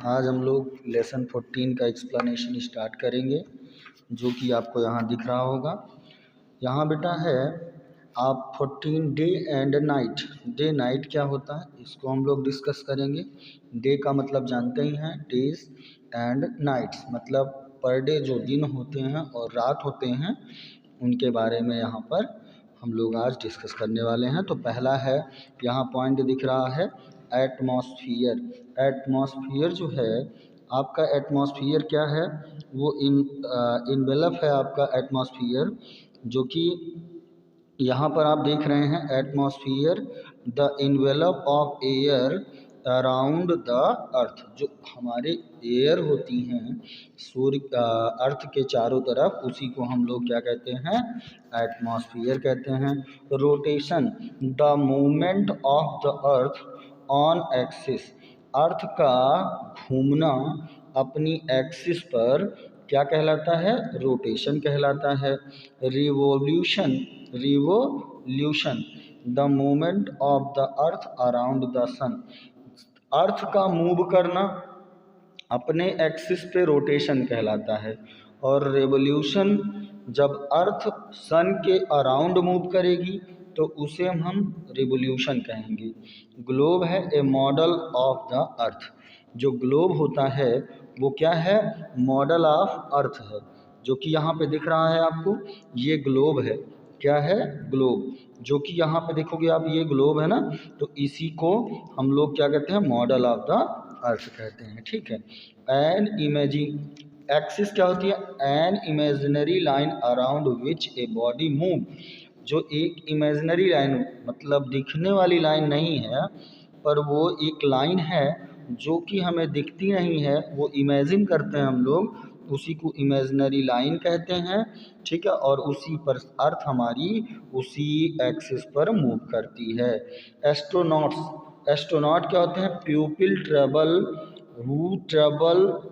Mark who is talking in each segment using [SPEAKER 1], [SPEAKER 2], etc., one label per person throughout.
[SPEAKER 1] आज हम लोग लेसन 14 का एक्सप्लेनेशन स्टार्ट करेंगे, जो कि आपको यहाँ दिख रहा होगा। यहाँ बेटा है आप 14 day and night. Day night क्या होता है इसको हम लोग डिस्कस करेंगे। डे का मतलब जानते ही हैं, डेज, एंड नाइट्स मतलब पर डे जो दिन होते हैं और रात होते हैं, उनके बारे में यहाँ पर हम लोग आज डिस्कस करने वाले हैं। तो पहला है, यहाँ पॉइंट दिख रहा है एटमॉस्फियर। एटमॉस्फियर जो है आपका, एटमॉस्फियर क्या है, वो इनवेलप है आपका एटमॉस्फियर, जो कि यहाँ पर आप देख रहे हैं atmosphere the envelope of air around the earth. जो हमारे एयर होती हैं सूर्य अर्थ के चारों तरफ, उसी को हम लोग क्या कहते हैं, एटमॉस्फियर कहते हैं। Rotation the movement of the earth on axis. Earth का घूमना अपनी एक्सिस पर क्या कहलाता है, रोटेशन कहलाता है। Revolution, revolution the movement of the earth around the sun. Earth का मूव करना अपने एक्सिस पे रोटेशन कहलाता है। और रेवोल्यूशन जब अर्थ सन के अराउंड मूव करेगी तो उसे हम रिवोल्यूशन कहेंगे। ग्लोब है ए मॉडल ऑफ द अर्थ। जो ग्लोब होता है वो क्या है, मॉडल ऑफ अर्थ है, जो कि यहाँ पे दिख रहा है आपको, ये ग्लोब है। क्या है, ग्लोब, जो कि यहाँ पे देखोगे आप, ये ग्लोब है ना, तो इसी को हम लोग क्या कहते हैं, मॉडल ऑफ द अर्थ कहते हैं। ठीक है। एन इमेजिन, एक्सिस क्या होती है, an imaginary line around which a body move. जो एक इमेजिनरी लाइन मतलब दिखने वाली लाइन नहीं है, पर वो एक लाइन है जो कि हमें दिखती नहीं है, वो इमेजिन करते हैं हम लोग, उसी को इमेजिनरी लाइन कहते हैं। ठीक है। और उसी पर अर्थ हमारी उसी एक्सिस पर मूव करती है। एस्ट्रोनॉट्स, एस्ट्रोनॉट क्या होते हैं, प्यूपिल travel who travel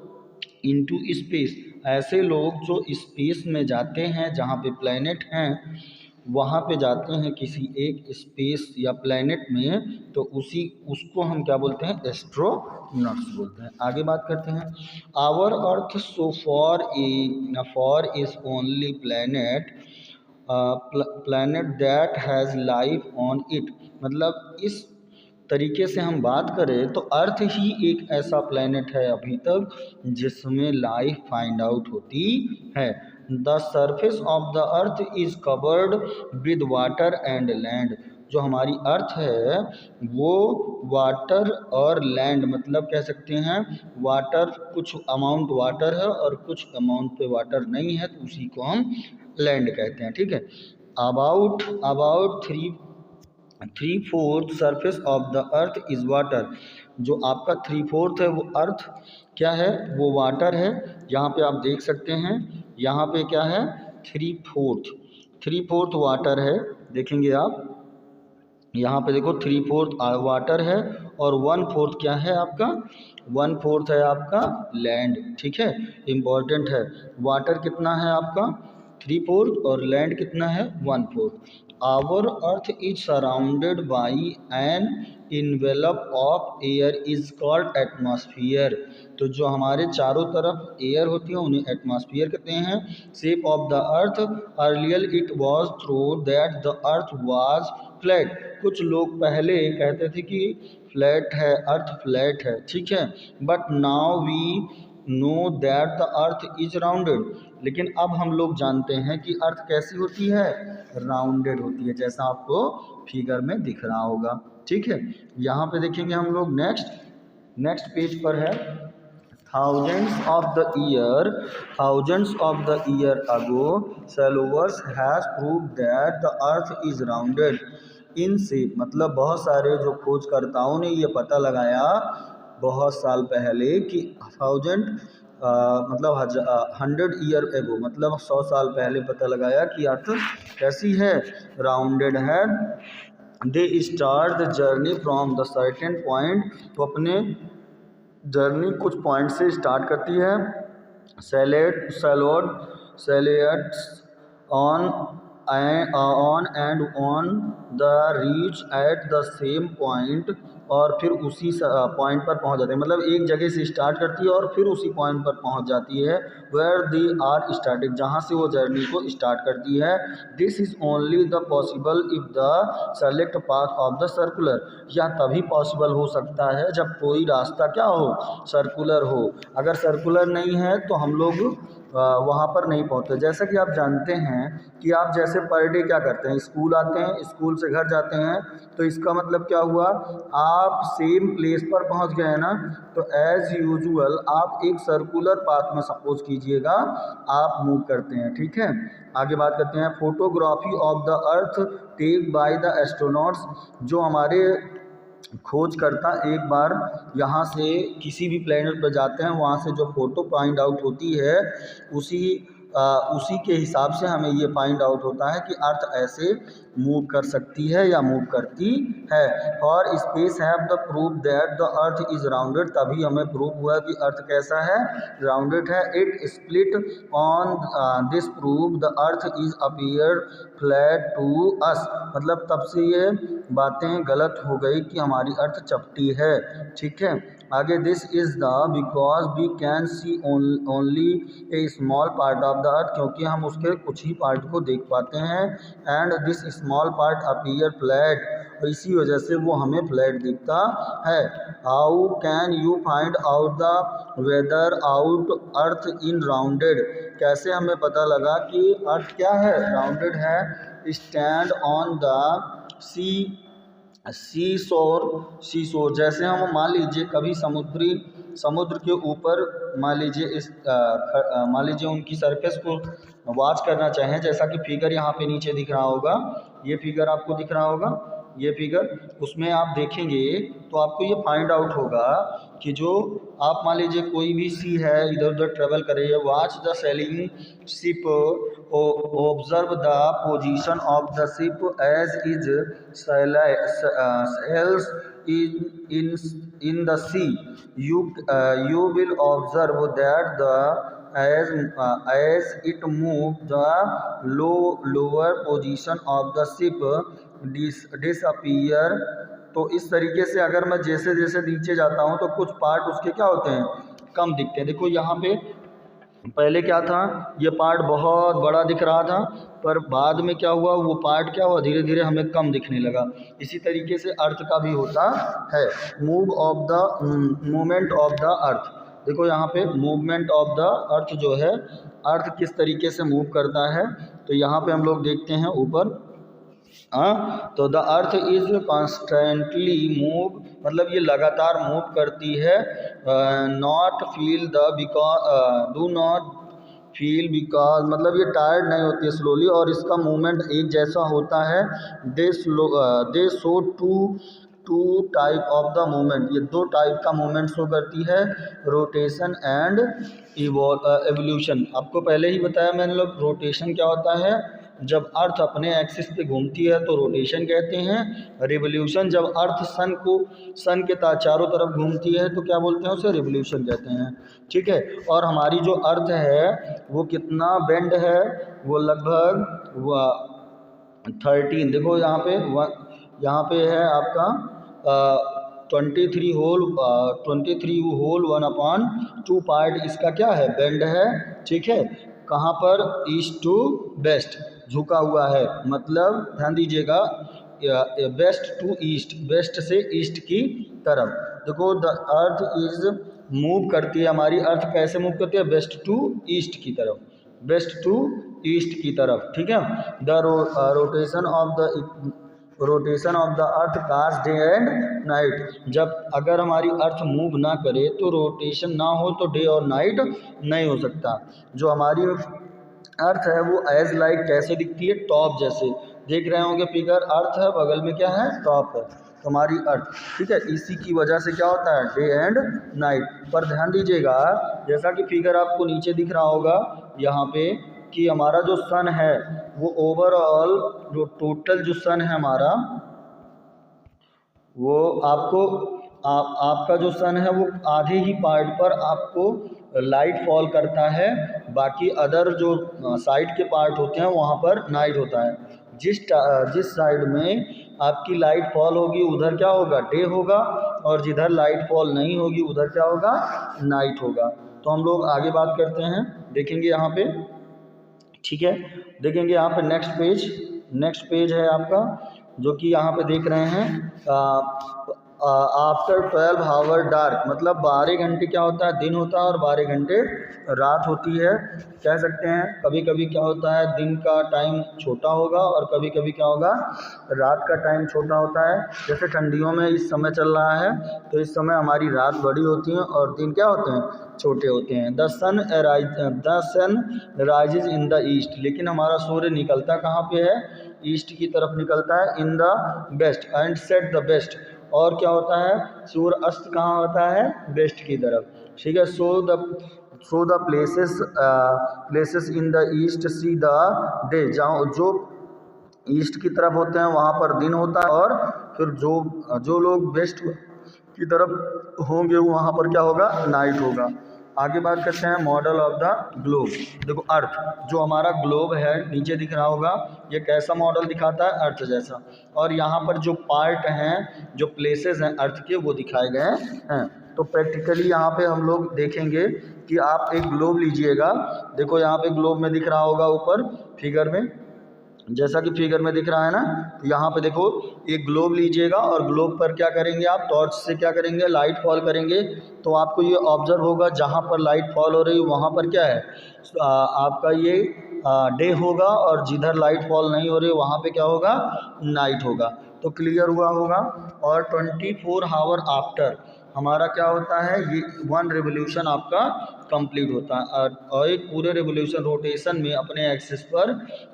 [SPEAKER 1] into space. ऐसे लोग जो स्पेस में जाते हैं, जहाँ पे प्लैनेट हैं वहाँ पे जाते हैं किसी एक स्पेस या प्लैनेट में, तो उसको हम क्या बोलते हैं, एस्ट्रोनॉट्स बोलते हैं। आगे बात करते हैं। Our earth so far is only planet planet that has life on it. मतलब इस तरीके से हम बात करें तो अर्थ ही एक ऐसा प्लैनेट है अभी तक जिसमें लाइफ फाइंड आउट होती है। The surface of the earth is covered with water and land. जो हमारी अर्थ है वो वाटर और लैंड मतलब कह सकते हैं, वाटर कुछ अमाउंट वाटर है और कुछ अमाउंट पे वाटर नहीं है, तो उसी को हम लैंड कहते हैं। ठीक है। About about 3/4 surface of the earth is water. जो आपका 3/4 है वो अर्थ क्या है, वो वाटर है। यहाँ पे आप देख सकते हैं, यहाँ पे क्या है, 3/4 वाटर है। देखेंगे आप यहाँ पे देखो, 3/4 वाटर है और 1/4 क्या है आपका, 1/4 है आपका लैंड। ठीक है, इम्पॉर्टेंट है। वाटर कितना है आपका, 3/4, और लैंड कितना है, 1/4। Our earth is surrounded by an envelope of air is called atmosphere. तो जो हमारे चारों तरफ एयर होती है उन्हें एटमॉस्फियर कहते हैं। Shape of the earth, earlier it was through that the earth was flat. कुछ लोग पहले कहते थे कि फ्लैट है, अर्थ फ्लैट है। ठीक है। But now we know that the earth is rounded. लेकिन अब हम लोग जानते हैं कि अर्थ कैसी होती है, राउंडेड होती है, जैसा आपको फिगर में दिख रहा होगा। ठीक है। यहाँ पे देखेंगे हम लोग नेक्स्ट पेज पर है, thousands of the year ago sailors has proved that the earth is rounded in shape। मतलब बहुत सारे जो खोजकर्ताओं ने ये पता लगाया बहुत साल पहले कि 100 ईयर एगो मतलब 100 साल पहले पता लगाया कि अर्थ कैसी है, राउंडेड है। They start the journey from the certain point. तो अपने जर्नी कुछ पॉइंट से स्टार्ट करती है। Satellites on on and on the reach at the same point, और फिर उसी पॉइंट पर पहुंच जाते हैं, मतलब एक जगह से स्टार्ट करती है और फिर उसी पॉइंट पर पहुंच जाती है, वेयर दे आर स्टार्टेड, जहां से वो जर्नी को स्टार्ट करती है। This is only the possible if the select path of the circular, यह तभी पॉसिबल हो सकता है जब कोई रास्ता क्या हो, सर्कुलर हो। अगर सर्कुलर नहीं है तो हम लोग वहाँ पर नहीं पहुँचते। जैसा कि आप जानते हैं कि आप जैसे पर डे क्या करते हैं, स्कूल आते हैं, स्कूल से घर जाते हैं, तो इसका मतलब क्या हुआ, आप सेम प्लेस पर पहुँच गए हैं ना। तो एज़ यूजुअल आप एक सर्कुलर पाथ में सपोज कीजिएगा आप मूव करते हैं, ठीक है। आगे बात करते हैं photography of the earth take by the astronauts, जो हमारे खोजकर्ता एक बार यहाँ से किसी भी प्लेनेट पर जाते हैं, वहाँ से जो फ़ोटो फाइंड आउट होती है उसी के हिसाब से हमें ये फाइंड आउट होता है कि अर्थ ऐसे मूव कर सकती है या मूव करती है। और space have the proof that the earth is rounded, तभी हमें प्रूफ हुआ कि अर्थ कैसा है, राउंडेड है। It split on this proof the earth is appear flat to us, मतलब तब से ये बातें गलत हो गई कि हमारी अर्थ चपटी है, ठीक है। आगे this is the because we can see only a small part of the earth, क्योंकि हम उसके कुछ ही पार्ट को देख पाते हैं। And this small part appear flat, और इसी वजह से वो हमें फ्लैट दिखता है। How can you find out the whether out earth in rounded, कैसे हमें पता लगा कि अर्थ क्या है, राउंडेड है। स्टैंड ऑन द सी शोर, जैसे हम मान लीजिए कभी समुद्र के ऊपर मान लीजिए उनकी सरफेस को वॉच करना चाहें, जैसा कि फिगर यहाँ पे नीचे दिख रहा होगा, ये फिगर आपको दिख रहा होगा, ये फिगर, उसमें आप देखेंगे तो आपको ये फाइंड आउट होगा कि जो आप मान लीजिए कोई भी सी है, इधर उधर ट्रेवल कर रही है, watch the sailing ship, observe the position of the ship as is sails in the sea, you will observe that as it moves the lower position of the ship disappear। तो इस तरीके से अगर मैं जैसे जैसे नीचे जाता हूँ तो कुछ पार्ट उसके क्या होते हैं, कम दिखते हैं। देखो यहाँ पे पहले क्या था, ये पार्ट बहुत बड़ा दिख रहा था, पर बाद में क्या हुआ, वो पार्ट क्या हुआ, धीरे धीरे हमें कम दिखने लगा। इसी तरीके से अर्थ का भी होता है। मूवमेंट ऑफ द अर्थ, देखो यहाँ पे मूवमेंट ऑफ द अर्थ जो है, अर्थ किस तरीके से मूव करता है, तो यहाँ पे हम लोग देखते हैं ऊपर, तो the earth is constantly move, मतलब ये लगातार मूव करती है। Not feel the because do not feel because, मतलब ये टायर्ड नहीं होती है स्लोली, और इसका मूवमेंट एक जैसा होता है। They show two type of the movement, ये दो टाइप का मूवमेंट शो करती है, रोटेशन एंड एवोल्यूशन। आपको पहले ही बताया मैंने लोग, रोटेशन क्या होता है, जब अर्थ अपने एक्सिस पे घूमती है तो रोटेशन कहते हैं। रिवोल्यूशन जब अर्थ सन के चारों तरफ घूमती है तो क्या बोलते हैं, उसे रिवोल्यूशन कहते हैं, ठीक है। और हमारी जो अर्थ है वो कितना बेंड है, वो लगभग 13, देखो यहाँ पे है आपका 23 होल 1/2 पार्ट, इसका क्या है, बेंड है, ठीक है। कहाँ पर, ईस्ट टू वेस्ट झुका हुआ है, मतलब ध्यान दीजिएगा, वेस्ट टू ईस्ट, वेस्ट से ईस्ट की तरफ। देखो द अर्थ इज मूव करती है, हमारी अर्थ कैसे मूव करती है, वेस्ट टू ईस्ट की तरफ, वेस्ट टू ईस्ट की तरफ, ठीक है। The rotation of the earth cast day and night, जब अगर हमारी अर्थ मूव ना करे तो रोटेशन ना हो तो डे और नाइट नहीं हो सकता। जो हमारी अर्थ है वो एज लाइक कैसे दिखती है, टॉप जैसे, देख रहे होंगे फिगर, अर्थ है बगल में क्या है, टॉप है हमारी अर्थ, ठीक है। इसी की वजह से क्या होता है, डे एंड नाइट। पर ध्यान दीजिएगा, जैसा कि फिगर आपको नीचे दिख रहा होगा यहाँ पे, कि हमारा जो सन है वो ओवरऑल, जो टोटल जो सन है हमारा, वो आपका जो सन है वो आधे ही पार्ट पर आपको लाइट फॉल करता है, बाकी अदर जो साइड के पार्ट होते हैं वहाँ पर नाइट होता है। जिस साइड में आपकी लाइट फॉल होगी उधर क्या होगा, डे होगा, और जिधर लाइट फॉल नहीं होगी उधर क्या होगा, नाइट होगा। तो हम लोग आगे बात करते हैं, देखेंगे यहाँ पे, ठीक है। देखेंगे यहाँ पे नेक्स्ट पेज है आपका, जो कि यहाँ पे देख रहे हैं आफ्टर 12 आवर डार्क, मतलब 12 घंटे क्या होता है, दिन होता है, और 12 घंटे रात होती है। कह सकते हैं कभी कभी क्या होता है, दिन का टाइम छोटा होगा और कभी कभी क्या होगा, रात का टाइम छोटा होता है। जैसे ठंडियों में इस समय चल रहा है तो इस समय हमारी रात बड़ी होती है और दिन क्या होते हैं, छोटे होते हैं। The sun rises in the east, लेकिन हमारा सूर्य निकलता कहाँ पे है, ईस्ट की तरफ निकलता है। In the west and set the west, और क्या होता है, सूर्य अस्त कहाँ होता है, वेस्ट की तरफ, ठीक है। So the places in the east see the day, जहाँ जो ईस्ट की तरफ होते हैं वहाँ पर दिन होता है, और फिर जो लोग वेस्ट की तरफ होंगे वहाँ पर क्या होगा, नाइट होगा। आगे बात करते हैं मॉडल ऑफ द ग्लोब। देखो अर्थ, जो हमारा ग्लोब है नीचे दिख रहा होगा, ये कैसा मॉडल दिखाता है, अर्थ जैसा। और यहाँ पर जो पार्ट हैं, जो प्लेसेस हैं अर्थ के, वो दिखाए गए हैं। तो प्रैक्टिकली यहाँ पे हम लोग देखेंगे कि आप एक ग्लोब लीजिएगा। देखो यहाँ पे ग्लोब में दिख रहा होगा ऊपर फिगर में, जैसा कि फिगर में दिख रहा है ना, तो यहाँ पे देखो एक ग्लोब लीजिएगा और ग्लोब पर क्या करेंगे आप, टॉर्च से क्या करेंगे, लाइट फॉल करेंगे। तो आपको ये ऑब्जर्व होगा जहाँ पर लाइट फॉल हो रही है वहाँ पर क्या है, आपका ये डे होगा, और जिधर लाइट फॉल नहीं हो रही वहाँ पे क्या होगा, नाइट होगा। तो क्लियर हुआ होगा। और 24 आवर आफ्टर हमारा क्या होता है, ये 1 रेवोल्यूशन आपका कंप्लीट होता है, और एक पूरे रेवोल्यूशन रोटेशन में अपने एक्सिस पर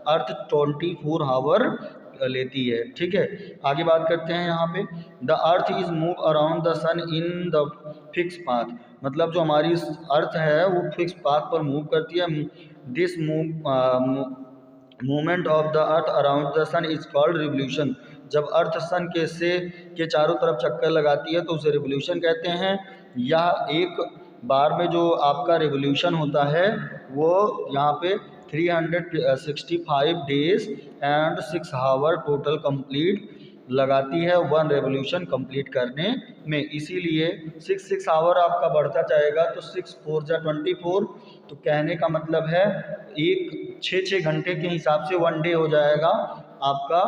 [SPEAKER 1] अर्थ 24 आवर लेती है, ठीक है। आगे बात करते हैं यहाँ पे, the earth is move around the sun in the fix path, मतलब जो हमारी अर्थ है वो फिक्स पाथ पर मूव करती है। This movement of the earth around the sun is called revolution. जब अर्थ सन के चारों तरफ चक्कर लगाती है तो उसे रिवोल्यूशन कहते हैं। यह एक बार में जो आपका रिवोल्यूशन होता है वो यहाँ पे 365 days and 6 hour total complete लगाती है 1 रेवोल्यूशन कंप्लीट करने में। इसीलिए 6 आवर आपका बढ़ता जाएगा, तो 6 4 जा 24, तो कहने का मतलब है एक 6 घंटे के हिसाब से 1 डे हो जाएगा आपका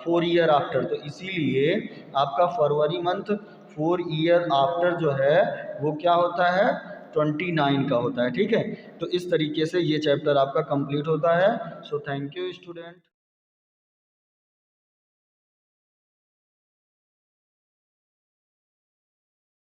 [SPEAKER 1] 4 ईयर आफ्टर। तो इसीलिए आपका फरवरी मंथ 4 ईयर आफ्टर जो है वो क्या होता है, 29 का होता है, ठीक है। तो इस तरीके से ये चैप्टर आपका कंप्लीट होता है। So thank you student.